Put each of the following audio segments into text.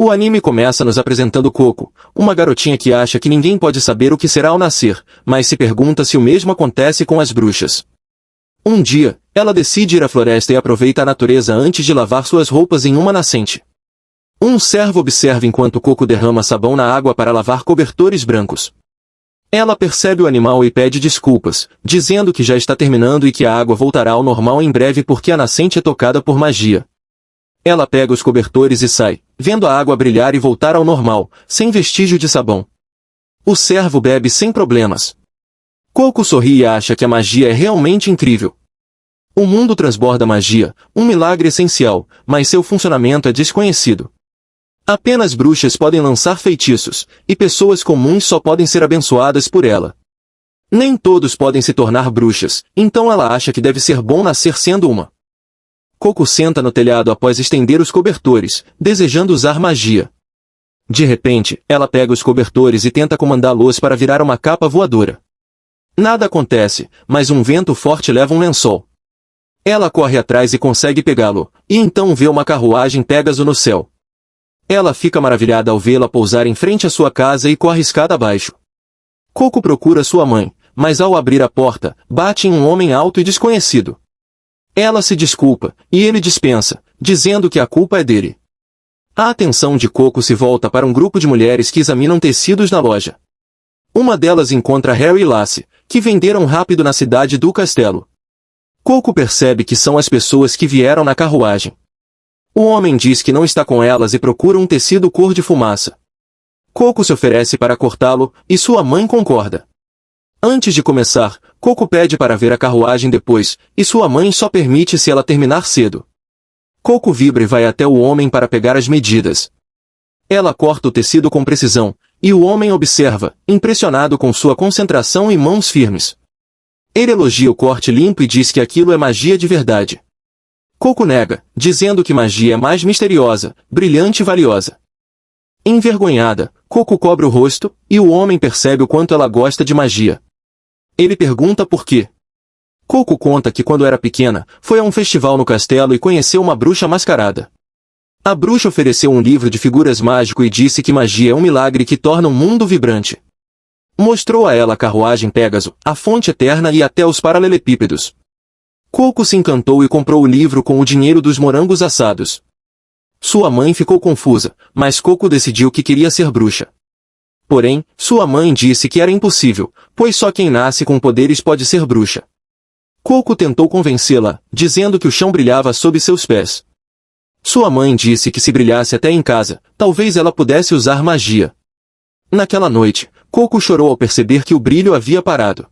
O anime começa nos apresentando Coco, uma garotinha que acha que ninguém pode saber o que será ao nascer, mas se pergunta se o mesmo acontece com as bruxas. Um dia, ela decide ir à floresta e aproveita a natureza antes de lavar suas roupas em uma nascente. Um servo observa enquanto Coco derrama sabão na água para lavar cobertores brancos. Ela percebe o animal e pede desculpas, dizendo que já está terminando e que a água voltará ao normal em breve porque a nascente é tocada por magia. Ela pega os cobertores e sai, vendo a água brilhar e voltar ao normal, sem vestígio de sabão. O servo bebe sem problemas. Coco sorri e acha que a magia é realmente incrível. O mundo transborda magia, um milagre essencial, mas seu funcionamento é desconhecido. Apenas bruxas podem lançar feitiços, e pessoas comuns só podem ser abençoadas por ela. Nem todos podem se tornar bruxas, então ela acha que deve ser bom nascer sendo uma. Coco senta no telhado após estender os cobertores, desejando usar magia. De repente, ela pega os cobertores e tenta comandá-los para virar uma capa voadora. Nada acontece, mas um vento forte leva um lençol. Ela corre atrás e consegue pegá-lo, e então vê uma carruagem Pégaso no céu. Ela fica maravilhada ao vê-la pousar em frente à sua casa e corre escada abaixo. Coco procura sua mãe, mas ao abrir a porta, bate em um homem alto e desconhecido. Ela se desculpa, e ele dispensa, dizendo que a culpa é dele. A atenção de Coco se volta para um grupo de mulheres que examinam tecidos na loja. Uma delas encontra Harry e Lassie, que venderam rápido na cidade do castelo. Coco percebe que são as pessoas que vieram na carruagem. O homem diz que não está com elas e procura um tecido cor de fumaça. Coco se oferece para cortá-lo, e sua mãe concorda. Antes de começar, Coco pede para ver a carruagem depois, e sua mãe só permite se ela terminar cedo. Coco vibra e vai até o homem para pegar as medidas. Ela corta o tecido com precisão, e o homem observa, impressionado com sua concentração e mãos firmes. Ele elogia o corte limpo e diz que aquilo é magia de verdade. Coco nega, dizendo que magia é mais misteriosa, brilhante e valiosa. Envergonhada, Coco cobre o rosto, e o homem percebe o quanto ela gosta de magia. Ele pergunta por quê. Coco conta que quando era pequena, foi a um festival no castelo e conheceu uma bruxa mascarada. A bruxa ofereceu um livro de figuras mágico e disse que magia é um milagre que torna o mundo vibrante. Mostrou a ela a carruagem Pégaso, a fonte eterna e até os paralelepípedos. Coco se encantou e comprou o livro com o dinheiro dos morangos assados. Sua mãe ficou confusa, mas Coco decidiu que queria ser bruxa. Porém, sua mãe disse que era impossível, pois só quem nasce com poderes pode ser bruxa. Coco tentou convencê-la, dizendo que o chão brilhava sob seus pés. Sua mãe disse que se brilhasse até em casa, talvez ela pudesse usar magia. Naquela noite, Coco chorou ao perceber que o brilho havia parado.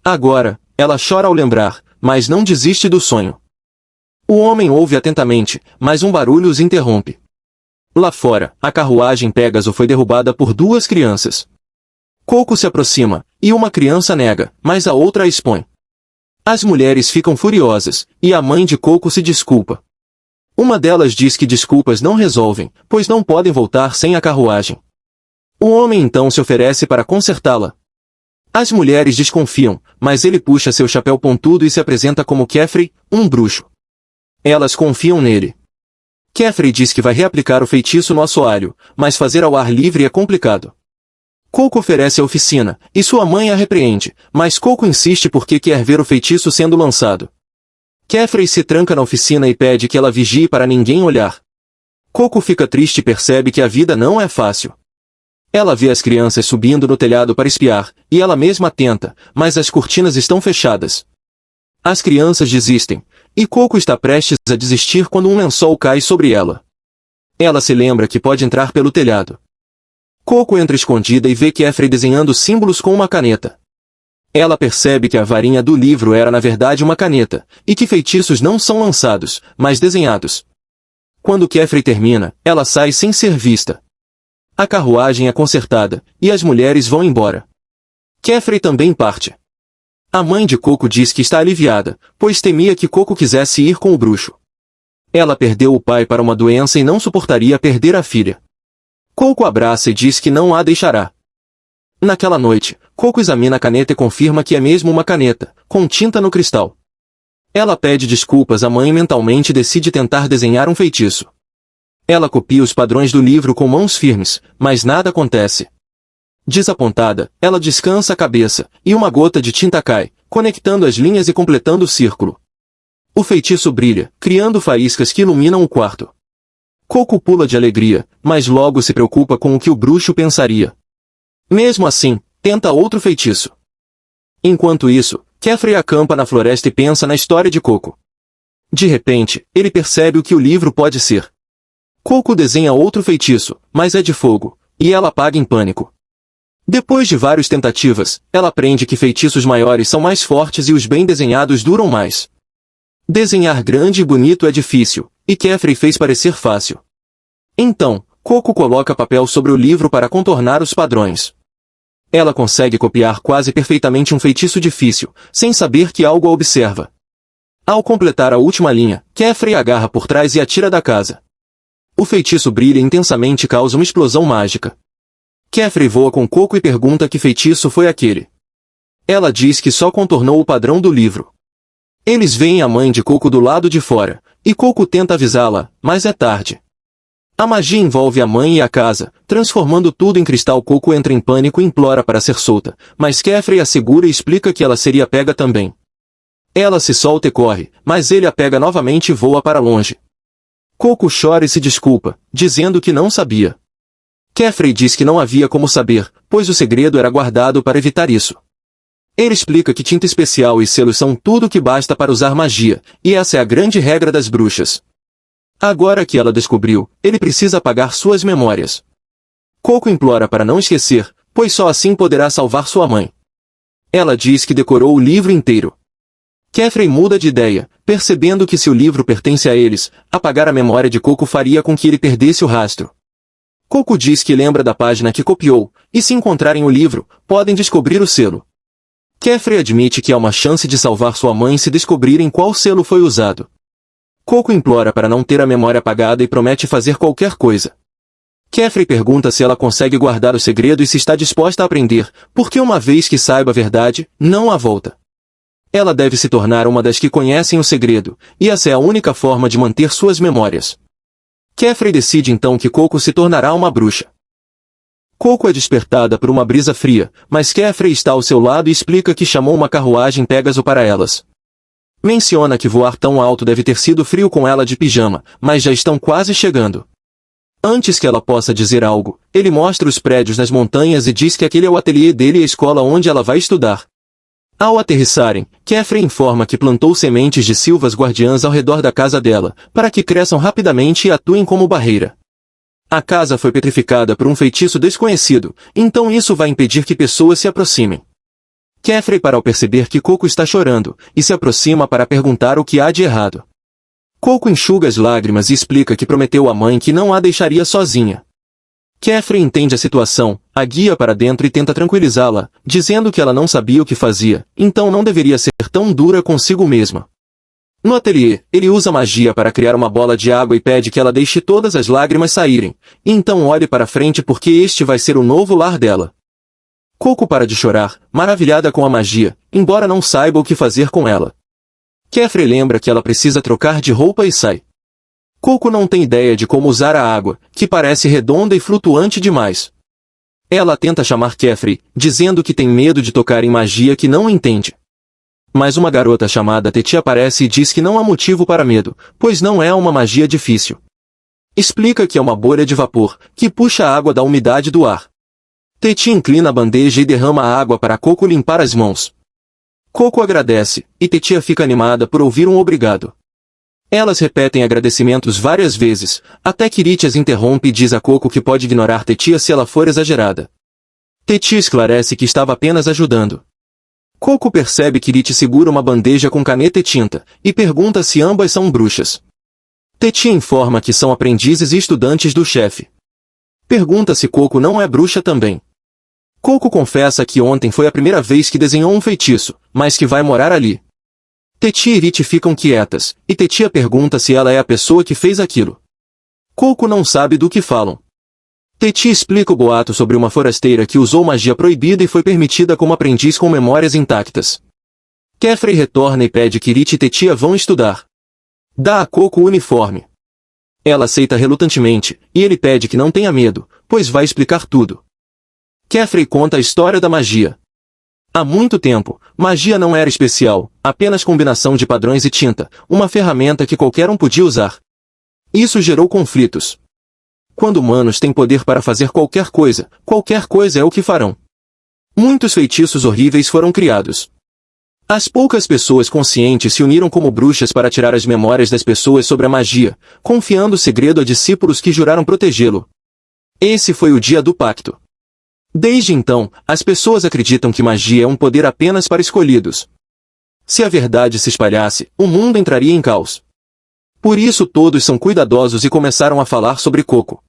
Agora, ela chora ao lembrar, mas não desiste do sonho. O homem ouve atentamente, mas um barulho os interrompe. Lá fora, a carruagem Pégaso foi derrubada por duas crianças. Coco se aproxima, e uma criança nega, mas a outra a expõe. As mulheres ficam furiosas, e a mãe de Coco se desculpa. Uma delas diz que desculpas não resolvem, pois não podem voltar sem a carruagem. O homem então se oferece para consertá-la. As mulheres desconfiam, mas ele puxa seu chapéu pontudo e se apresenta como Kefrey, um bruxo. Elas confiam nele. Kefrey diz que vai reaplicar o feitiço no assoalho, mas fazer ao ar livre é complicado. Coco oferece a oficina, e sua mãe a repreende, mas Coco insiste porque quer ver o feitiço sendo lançado. Kefrey se tranca na oficina e pede que ela vigie para ninguém olhar. Coco fica triste e percebe que a vida não é fácil. Ela vê as crianças subindo no telhado para espiar, e ela mesma tenta, mas as cortinas estão fechadas. As crianças desistem, e Coco está prestes a desistir quando um lençol cai sobre ela. Ela se lembra que pode entrar pelo telhado. Coco entra escondida e vê Kefrey desenhando símbolos com uma caneta. Ela percebe que a varinha do livro era na verdade uma caneta, e que feitiços não são lançados, mas desenhados. Quando Kefrey termina, ela sai sem ser vista. A carruagem é consertada, e as mulheres vão embora. Kefrey também parte. A mãe de Coco diz que está aliviada, pois temia que Coco quisesse ir com o bruxo. Ela perdeu o pai para uma doença e não suportaria perder a filha. Coco abraça e diz que não a deixará. Naquela noite, Coco examina a caneta e confirma que é mesmo uma caneta, com tinta no cristal. Ela pede desculpas à mãe e mentalmente decide tentar desenhar um feitiço. Ela copia os padrões do livro com mãos firmes, mas nada acontece. Desapontada, ela descansa a cabeça, e uma gota de tinta cai, conectando as linhas e completando o círculo. O feitiço brilha, criando faíscas que iluminam o quarto. Coco pula de alegria, mas logo se preocupa com o que o bruxo pensaria. Mesmo assim, tenta outro feitiço. Enquanto isso, Kefrey acampa na floresta e pensa na história de Coco. De repente, ele percebe o que o livro pode ser. Coco desenha outro feitiço, mas é de fogo, e ela apaga em pânico. Depois de várias tentativas, ela aprende que feitiços maiores são mais fortes e os bem desenhados duram mais. Desenhar grande e bonito é difícil, e Kefrey fez parecer fácil. Então, Coco coloca papel sobre o livro para contornar os padrões. Ela consegue copiar quase perfeitamente um feitiço difícil, sem saber que algo a observa. Ao completar a última linha, Kefrey agarra por trás e atira da casa. O feitiço brilha intensamente e causa uma explosão mágica. Kefrey voa com Coco e pergunta que feitiço foi aquele. Ela diz que só contornou o padrão do livro. Eles veem a mãe de Coco do lado de fora, e Coco tenta avisá-la, mas é tarde. A magia envolve a mãe e a casa, transformando tudo em cristal. Coco entra em pânico e implora para ser solta, mas Kefrey a segura e explica que ela seria pega também. Ela se solta e corre, mas ele a pega novamente e voa para longe. Coco chora e se desculpa, dizendo que não sabia. Kefrey diz que não havia como saber, pois o segredo era guardado para evitar isso. Ele explica que tinta especial e selos são tudo que basta para usar magia, e essa é a grande regra das bruxas. Agora que ela descobriu, ele precisa apagar suas memórias. Coco implora para não esquecer, pois só assim poderá salvar sua mãe. Ela diz que decorou o livro inteiro. Kefrey muda de ideia, percebendo que se o livro pertence a eles, apagar a memória de Coco faria com que ele perdesse o rastro. Coco diz que lembra da página que copiou, e se encontrarem o livro, podem descobrir o selo. Kefrey admite que há uma chance de salvar sua mãe se descobrirem qual selo foi usado. Coco implora para não ter a memória apagada e promete fazer qualquer coisa. Kefrey pergunta se ela consegue guardar o segredo e se está disposta a aprender, porque uma vez que saiba a verdade, não há volta. Ela deve se tornar uma das que conhecem o segredo, e essa é a única forma de manter suas memórias. Kefrey decide então que Coco se tornará uma bruxa. Coco é despertada por uma brisa fria, mas Kefrey está ao seu lado e explica que chamou uma carruagem Pégaso para elas. Menciona que voar tão alto deve ter sido frio com ela de pijama, mas já estão quase chegando. Antes que ela possa dizer algo, ele mostra os prédios nas montanhas e diz que aquele é o ateliê dele e a escola onde ela vai estudar. Ao aterrissarem, Kefrey informa que plantou sementes de silvas guardiãs ao redor da casa dela, para que cresçam rapidamente e atuem como barreira. A casa foi petrificada por um feitiço desconhecido, então isso vai impedir que pessoas se aproximem. Kefrey para ao perceber que Coco está chorando, e se aproxima para perguntar o que há de errado. Coco enxuga as lágrimas e explica que prometeu à mãe que não a deixaria sozinha. Kefrey entende a situação, a guia para dentro e tenta tranquilizá-la, dizendo que ela não sabia o que fazia, então não deveria ser tão dura consigo mesma. No ateliê, ele usa magia para criar uma bola de água e pede que ela deixe todas as lágrimas saírem, e então olhe para frente porque este vai ser o novo lar dela. Coco para de chorar, maravilhada com a magia, embora não saiba o que fazer com ela. Kefrey lembra que ela precisa trocar de roupa e sai. Coco não tem ideia de como usar a água, que parece redonda e flutuante demais. Ela tenta chamar Kefrey, dizendo que tem medo de tocar em magia que não entende. Mas uma garota chamada Teti aparece e diz que não há motivo para medo, pois não é uma magia difícil. Explica que é uma bolha de vapor, que puxa a água da umidade do ar. Teti inclina a bandeja e derrama a água para Coco limpar as mãos. Coco agradece, e Tetia fica animada por ouvir um obrigado. Elas repetem agradecimentos várias vezes, até que Rit as interrompe e diz a Coco que pode ignorar Tetia se ela for exagerada. Tetia esclarece que estava apenas ajudando. Coco percebe que Rit segura uma bandeja com caneta e tinta, e pergunta se ambas são bruxas. Tetia informa que são aprendizes e estudantes do chefe. Pergunta se Coco não é bruxa também. Coco confessa que ontem foi a primeira vez que desenhou um feitiço, mas que vai morar ali. Tetia e Rit ficam quietas, e Tetia pergunta se ela é a pessoa que fez aquilo. Coco não sabe do que falam. Tetia explica o boato sobre uma forasteira que usou magia proibida e foi permitida como aprendiz com memórias intactas. Kefrey retorna e pede que Rit e Tetia vão estudar. Dá a Coco o uniforme. Ela aceita relutantemente, e ele pede que não tenha medo, pois vai explicar tudo. Kefrey conta a história da magia. Há muito tempo, magia não era especial, apenas combinação de padrões e tinta, uma ferramenta que qualquer um podia usar. Isso gerou conflitos. Quando humanos têm poder para fazer qualquer coisa é o que farão. Muitos feitiços horríveis foram criados. As poucas pessoas conscientes se uniram como bruxas para tirar as memórias das pessoas sobre a magia, confiando o segredo a discípulos que juraram protegê-lo. Esse foi o dia do pacto. Desde então, as pessoas acreditam que magia é um poder apenas para escolhidos. Se a verdade se espalhasse, o mundo entraria em caos. Por isso todos são cuidadosos e começaram a falar sobre Coco.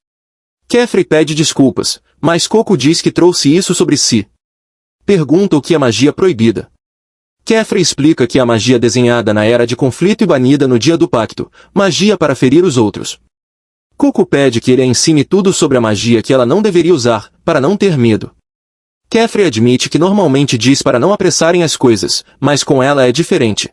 Kefrey pede desculpas, mas Coco diz que trouxe isso sobre si. Pergunta o que é magia proibida. Kefrey explica que a magia desenhada na era de conflito e banida no dia do pacto, magia para ferir os outros. Coco pede que ele a ensine tudo sobre a magia que ela não deveria usar, para não ter medo. Kefrey admite que normalmente diz para não apressarem as coisas, mas com ela é diferente.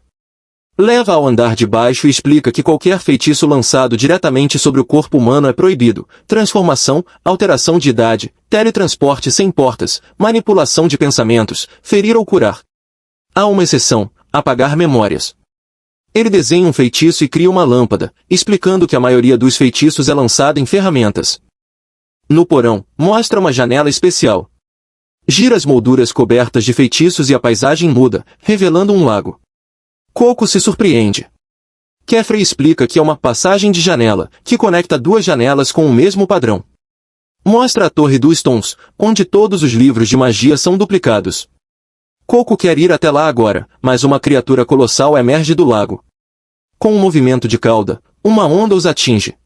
Leva ao andar de baixo e explica que qualquer feitiço lançado diretamente sobre o corpo humano é proibido: transformação, alteração de idade, teletransporte sem portas, manipulação de pensamentos, ferir ou curar. Há uma exceção: apagar memórias. Ele desenha um feitiço e cria uma lâmpada, explicando que a maioria dos feitiços é lançada em ferramentas. No porão, mostra uma janela especial. Gira as molduras cobertas de feitiços e a paisagem muda, revelando um lago. Coco se surpreende. Kefrey explica que é uma passagem de janela, que conecta duas janelas com o mesmo padrão. Mostra a Torre dos Tons, onde todos os livros de magia são duplicados. Coco quer ir até lá agora, mas uma criatura colossal emerge do lago. Com um movimento de cauda, uma onda os atinge.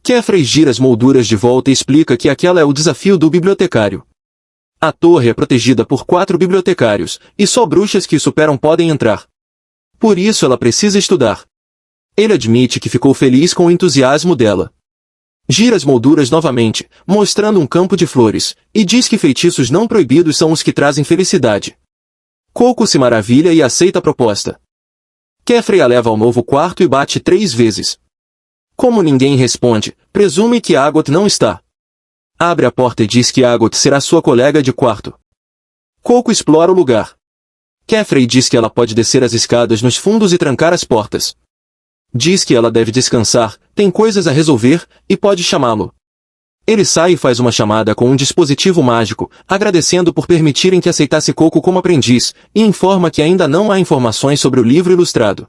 Kefrey gira as molduras de volta e explica que aquela é o desafio do bibliotecário. A torre é protegida por 4 bibliotecários, e só bruxas que superam podem entrar. Por isso ela precisa estudar. Ele admite que ficou feliz com o entusiasmo dela. Gira as molduras novamente, mostrando um campo de flores, e diz que feitiços não proibidos são os que trazem felicidade. Coco se maravilha e aceita a proposta. Kefrey a leva ao novo quarto e bate 3 vezes. Como ninguém responde, presume que Agot não está. Abre a porta e diz que Agot será sua colega de quarto. Coco explora o lugar. Kefrey diz que ela pode descer as escadas nos fundos e trancar as portas. Diz que ela deve descansar, tem coisas a resolver, e pode chamá-lo. Ele sai e faz uma chamada com um dispositivo mágico, agradecendo por permitirem que aceitasse Coco como aprendiz, e informa que ainda não há informações sobre o livro ilustrado.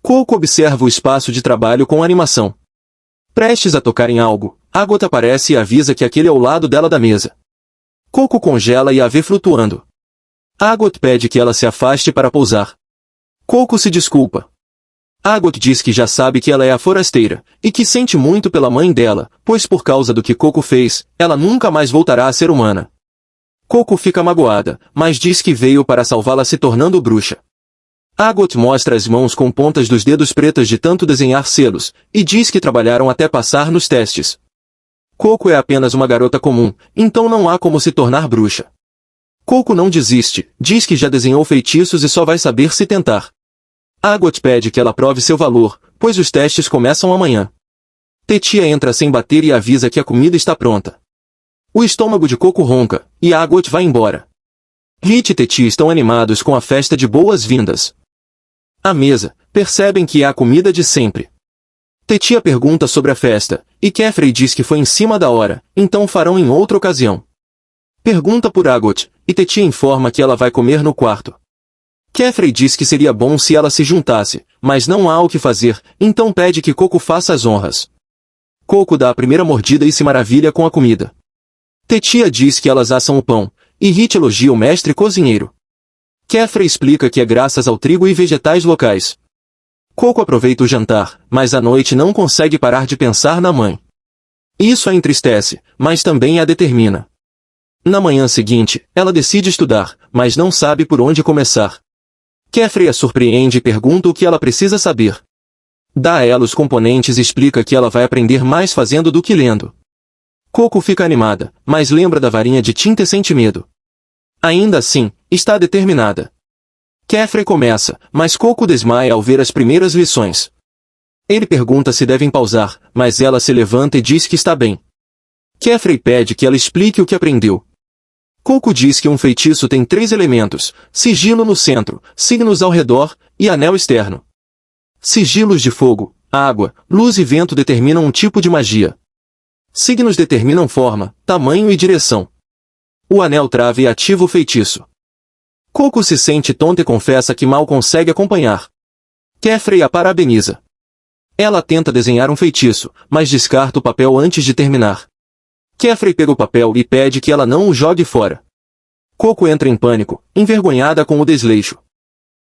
Coco observa o espaço de trabalho com animação. Prestes a tocar em algo, Agot aparece e avisa que aquele é o lado dela da mesa. Coco congela e a vê flutuando. Agot pede que ela se afaste para pousar. Coco se desculpa. Agot diz que já sabe que ela é a forasteira, e que sente muito pela mãe dela, pois por causa do que Coco fez, ela nunca mais voltará a ser humana. Coco fica magoada, mas diz que veio para salvá-la se tornando bruxa. Agot mostra as mãos com pontas dos dedos pretas de tanto desenhar selos, e diz que trabalharam até passar nos testes. Coco é apenas uma garota comum, então não há como se tornar bruxa. Coco não desiste, diz que já desenhou feitiços e só vai saber se tentar. Agot pede que ela prove seu valor, pois os testes começam amanhã. Tetia entra sem bater e avisa que a comida está pronta. O estômago de Coco ronca, e Agot vai embora. Hit e Tetia estão animados com a festa de boas-vindas. À mesa, percebem que há comida de sempre. Tetia pergunta sobre a festa, e Kefrey diz que foi em cima da hora, então farão em outra ocasião. Pergunta por Agot, e Tetia informa que ela vai comer no quarto. Kefrey diz que seria bom se ela se juntasse, mas não há o que fazer, então pede que Coco faça as honras. Coco dá a primeira mordida e se maravilha com a comida. Tetia diz que elas assam o pão, e Hit elogia o mestre cozinheiro. Kefrey explica que é graças ao trigo e vegetais locais. Coco aproveita o jantar, mas à noite não consegue parar de pensar na mãe. Isso a entristece, mas também a determina. Na manhã seguinte, ela decide estudar, mas não sabe por onde começar. Kefrey a surpreende e pergunta o que ela precisa saber. Dá a ela os componentes e explica que ela vai aprender mais fazendo do que lendo. Coco fica animada, mas lembra da varinha de tinta e sente medo. Ainda assim, está determinada. Kefrey começa, mas Coco desmaia ao ver as primeiras lições. Ele pergunta se devem pausar, mas ela se levanta e diz que está bem. Kefrey pede que ela explique o que aprendeu. Coco diz que um feitiço tem 3 elementos: sigilo no centro, signos ao redor e anel externo. Sigilos de fogo, água, luz e vento determinam um tipo de magia. Signos determinam forma, tamanho e direção. O anel trava e ativa o feitiço. Coco se sente tonta e confessa que mal consegue acompanhar. Kefrey a parabeniza. Ela tenta desenhar um feitiço, mas descarta o papel antes de terminar. Kefrey pega o papel e pede que ela não o jogue fora. Coco entra em pânico, envergonhada com o desleixo.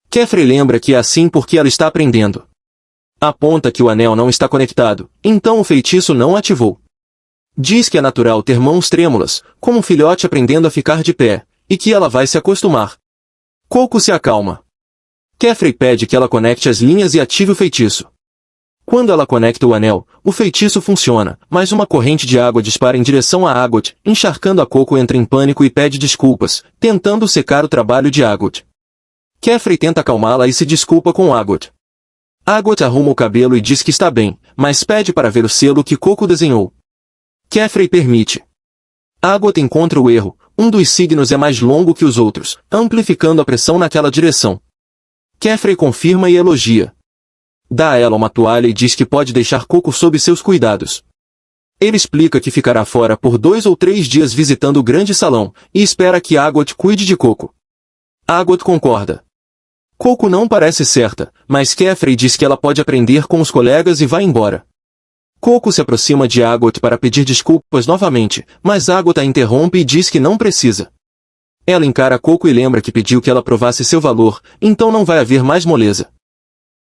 Kefrey lembra que é assim porque ela está aprendendo. Aponta que o anel não está conectado, então o feitiço não ativou. Diz que é natural ter mãos trêmulas, como um filhote aprendendo a ficar de pé, e que ela vai se acostumar. Coco se acalma. Kefrey pede que ela conecte as linhas e ative o feitiço. Quando ela conecta o anel, o feitiço funciona, mas uma corrente de água dispara em direção a Agot, encharcando a Coco entra em pânico e pede desculpas, tentando secar o trabalho de Agot. Kefrey tenta acalmá-la e se desculpa com Agot. Agot arruma o cabelo e diz que está bem, mas pede para ver o selo que Coco desenhou. Kefrey permite. Agot encontra o erro, um dos signos é mais longo que os outros, amplificando a pressão naquela direção. Kefrey confirma e elogia. Dá a ela uma toalha e diz que pode deixar Coco sob seus cuidados. Ele explica que ficará fora por 2 ou 3 dias visitando o grande salão, e espera que Agot cuide de Coco. Agot concorda. Coco não parece certa, mas Kefrey diz que ela pode aprender com os colegas e vai embora. Coco se aproxima de Agot para pedir desculpas novamente, mas Agot a interrompe e diz que não precisa. Ela encara Coco e lembra que pediu que ela provasse seu valor, então não vai haver mais moleza.